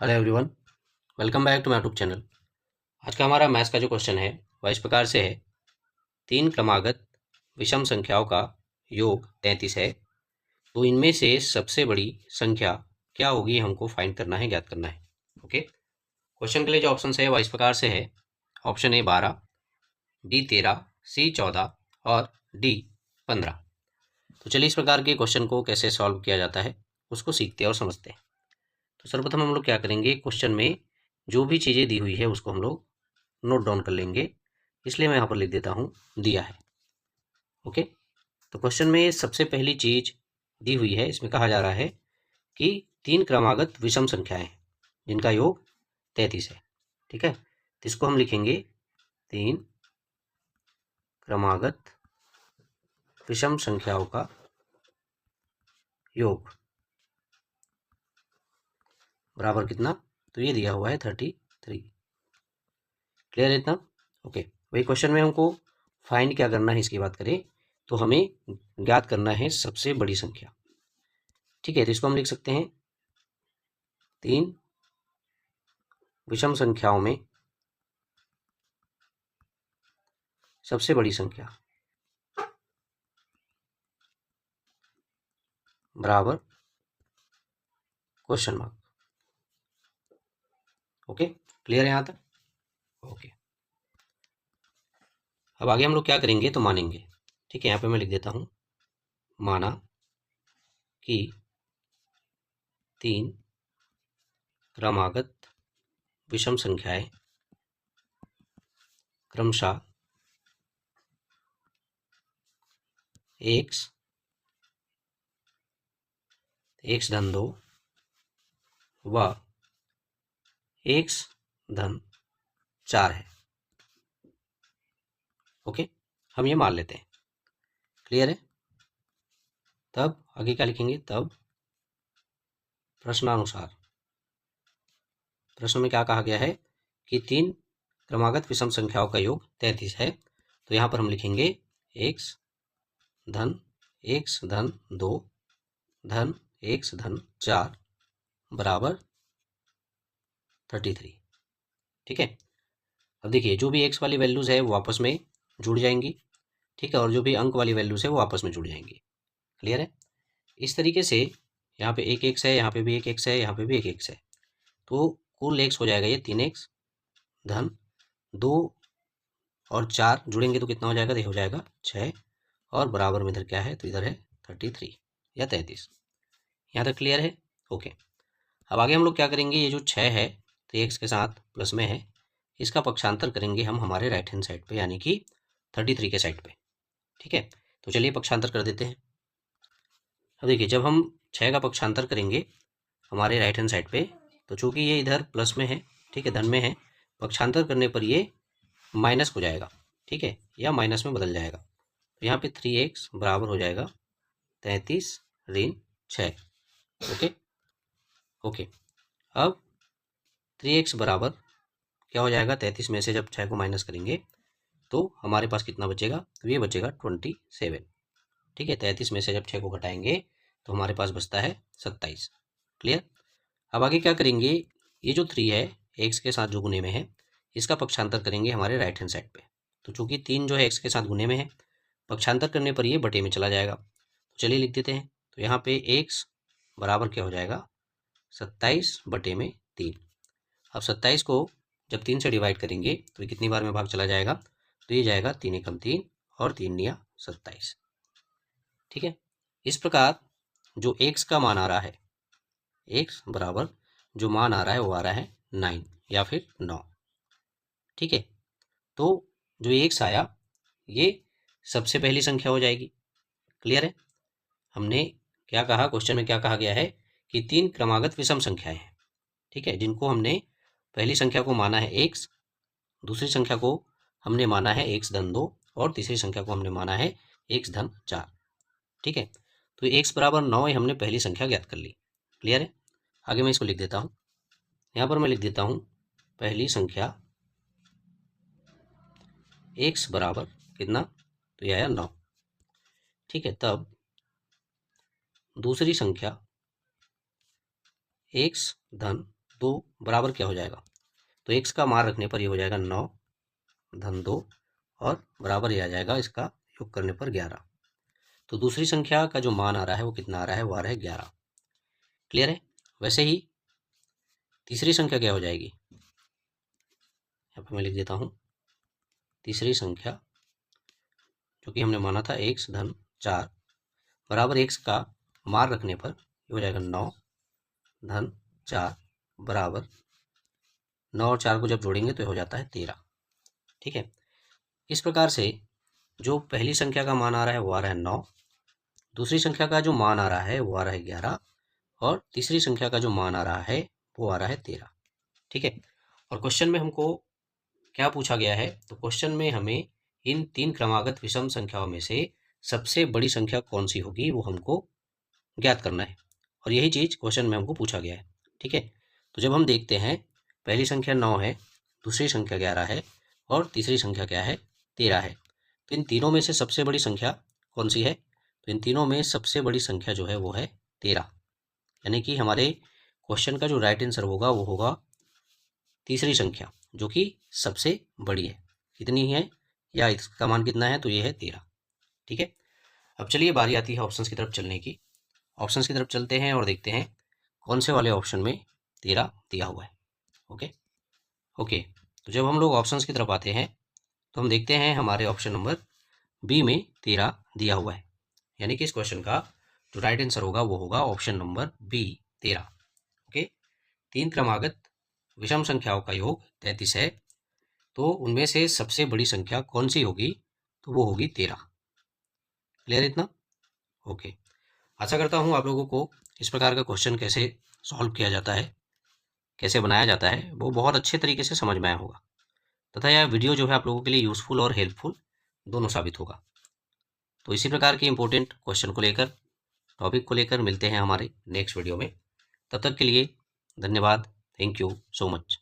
Hello everyone, welcome back to my YouTube channel. आज का हमारा मैथ्स का जो क्वेश्चन है वह इस प्रकार से है। तीन क्रमागत विषम संख्याओं का योग 33 है, तो इनमें से सबसे बड़ी संख्या क्या होगी हमको फाइंड करना है, ज्ञात करना है। ओके, क्वेश्चन के लिए जो ऑप्शन है वह इस प्रकार से है। ऑप्शन ए 12, बी 13, सी 14 और डी 15। तो चलिए इस प्रकार के क्वेश्चन को कैसे सॉल्व किया जाता है उसको सीखते हैं और समझते हैं। तो सर्वप्रथम हम लोग क्या करेंगे, क्वेश्चन में जो भी चीज़ें दी हुई है उसको हम लोग नोट डाउन कर लेंगे, इसलिए मैं यहाँ पर लिख देता हूँ दिया है। ओके, तो क्वेश्चन में सबसे पहली चीज दी हुई है, इसमें कहा जा रहा है कि तीन क्रमागत विषम संख्याएं हैं जिनका योग 33 है। ठीक है, तो इसको हम लिखेंगे तीन क्रमागत विषम संख्याओं का योग बराबर कितना, तो ये दिया हुआ है 33। क्लियर है इतना? ओके, वही क्वेश्चन में हमको फाइंड क्या करना है, इसकी बात करें तो हमें ज्ञात करना है सबसे बड़ी संख्या। ठीक है, तो इसको हम लिख सकते हैं तीन विषम संख्याओं में सबसे बड़ी संख्या बराबर क्वेश्चन मार्क। ओके, क्लियर है यहाँ तक? ओके, अब आगे हम लोग क्या करेंगे तो मानेंगे। ठीक है, यहाँ पे मैं लिख देता हूँ, माना कि तीन क्रमागत विषम संख्याएं क्रमशः एक्स एक्स धन 2 व एक्स धन 4 है। ओके, हम ये मान लेते हैं। क्लियर है? तब आगे क्या लिखेंगे, तब प्रश्नानुसार, प्रश्न में क्या कहा गया है कि तीन क्रमागत विषम संख्याओं का योग 33 है, तो यहाँ पर हम लिखेंगे एक्स धन 2 धन एक्स धन 4 बराबर 33। ठीक है, अब देखिए जो भी एक्स वाली वैल्यूज है वो आपस में जुड़ जाएंगी। ठीक है, और जो भी अंक वाली वैल्यूज है वो आपस में जुड़ जाएंगी। क्लियर है? इस तरीके से यहाँ पे एक एक्स है, यहाँ पे भी एक एक्स है, यहाँ पे भी एक एक्स है, तो कुल एक्स हो जाएगा ये 3x धन 2 और 4 जुड़ेंगे तो कितना हो जाएगा, ये हो जाएगा 6 और बराबर में इधर क्या है, तो इधर है 33 या 33। यहाँ तक क्लियर है? ओके, अब आगे हम लोग क्या करेंगे, ये जो 6 है तो एक्स के साथ प्लस में है, इसका पक्षांतर करेंगे हम हमारे राइट हैंड साइड पे, यानी कि 33 के साइड पे। ठीक है, तो चलिए पक्षांतर कर देते हैं। अब देखिए जब हम 6 का पक्षांतर करेंगे हमारे राइट हैंड साइड पे, तो चूंकि ये इधर प्लस में है, ठीक है, धन में है, पक्षांतर करने पर ये माइनस हो जाएगा। ठीक है, या माइनस में बदल जाएगा, तो यहाँ पे 3x बराबर हो जाएगा 33 ऋण 6। ओके ओके, अब 3x बराबर क्या हो जाएगा, 33 में से जब 6 को माइनस करेंगे तो हमारे पास कितना बचेगा, तो ये बचेगा 27। ठीक है, 33 में से जब 6 को घटाएंगे तो हमारे पास बचता है 27। क्लियर? अब आगे क्या करेंगे, ये जो 3 है एक्स के साथ जो गुने में है, इसका पक्षांतर करेंगे हमारे राइट हैंड साइड पे। तो चूंकि 3 जो है एक्स के साथ गुने में है, पक्षांतर करने पर ये बटे में चला जाएगा, तो चलिए लिख देते हैं। तो यहाँ पे एक्स बराबर क्या हो जाएगा, 27/3। अब 27 को जब 3 से डिवाइड करेंगे तो ये कितनी बार में भाग चला जाएगा, तो ये जाएगा 3 एकम 3 और 3 निया 27। ठीक है, इस प्रकार जो एक्स का मान आ रहा है, एक्स बराबर जो मान आ रहा है वो आ रहा है 9 या फिर 9। ठीक है, तो जो एक्स आया ये सबसे पहली संख्या हो जाएगी। क्लियर है? हमने क्या कहा, क्वेश्चन में क्या कहा गया है कि तीन क्रमागत विषम संख्याएं हैं। ठीक है, जिनको हमने पहली संख्या को माना है एक्स, दूसरी संख्या को हमने माना है एक्स धन 2 और तीसरी संख्या को हमने माना है एक्स धन 4। ठीक है, तो एक्स बराबर 9 हमने पहली संख्या ज्ञात कर ली। क्लियर है? आगे मैं इसको लिख देता हूँ, यहाँ पर मैं लिख देता हूँ पहली संख्या एक्स बराबर कितना, तो यह आया 9। ठीक है, तब दूसरी संख्या एक्स धन 2 बराबर क्या हो जाएगा, तो x का मान रखने पर ये हो जाएगा 9 धन 2 और बराबर ये आ जाएगा इसका योग करने पर 11। तो दूसरी संख्या का जो मान आ रहा है वो कितना आ रहा है, वो आ रहा है 11। क्लियर है। वैसे ही तीसरी संख्या क्या हो जाएगी, यहाँ पर मैं लिख देता हूँ। तीसरी संख्या जो कि हमने माना था x धन 4 बराबर x का मान रखने पर ये हो जाएगा 9 धन 4 बराबर 9 और 4 को जब जोड़ेंगे तो हो जाता है 13। ठीक है। इस प्रकार से जो पहली संख्या का मान आ रहा है वो आ रहा है 9, दूसरी संख्या का जो मान आ रहा है वो आ रहा है 11 और तीसरी संख्या का जो मान आ रहा है वो आ रहा है 13। ठीक है। और क्वेश्चन में हमको क्या पूछा गया है, तो क्वेश्चन में हमें इन 3 क्रमागत विषम संख्याओं में से सबसे बड़ी संख्या कौन सी होगी वो हमको ज्ञात करना है, और यही चीज़ क्वेश्चन में हमको पूछा गया है। ठीक है। तो जब हम देखते हैं पहली संख्या 9 है, दूसरी संख्या 11 है और तीसरी संख्या क्या है, 13 है। तो इन तीनों में से सबसे बड़ी संख्या कौन सी है, तो इन तीनों में सबसे बड़ी संख्या जो है वो है 13। यानी कि हमारे क्वेश्चन का जो राइट आंसर होगा वो होगा तीसरी संख्या जो कि सबसे बड़ी है। कितनी है या इसका मान कितना है, तो ये है 13। ठीक है। अब चलिए बारी आती है ऑप्शंस की तरफ चलने की। ऑप्शंस की तरफ चलते हैं और देखते हैं कौन से वाले ऑप्शन में 13 दिया हुआ है। ओके। तो जब हम लोग ऑप्शंस की तरफ आते हैं तो हम देखते हैं हमारे ऑप्शन नंबर बी में 13 दिया हुआ है। यानी कि इस क्वेश्चन का जो राइट आंसर होगा वो होगा ऑप्शन नंबर बी 13। ओके। 3 क्रमागत विषम संख्याओं का योग 33 है, तो उनमें से सबसे बड़ी संख्या कौन सी होगी, तो वो होगी 13। क्लियर इतना। ओके। आशा करता हूँ आप लोगों को इस प्रकार का क्वेश्चन कैसे सॉल्व किया जाता है, कैसे बनाया जाता है, वो बहुत अच्छे तरीके से समझ में आया होगा तथा यह वीडियो जो है आप लोगों के लिए यूज़फुल और हेल्पफुल दोनों साबित होगा। तो इसी प्रकार के इंपॉर्टेंट क्वेश्चन को लेकर, टॉपिक को लेकर मिलते हैं हमारे नेक्स्ट वीडियो में। तब तक के लिए धन्यवाद। Thank you so much.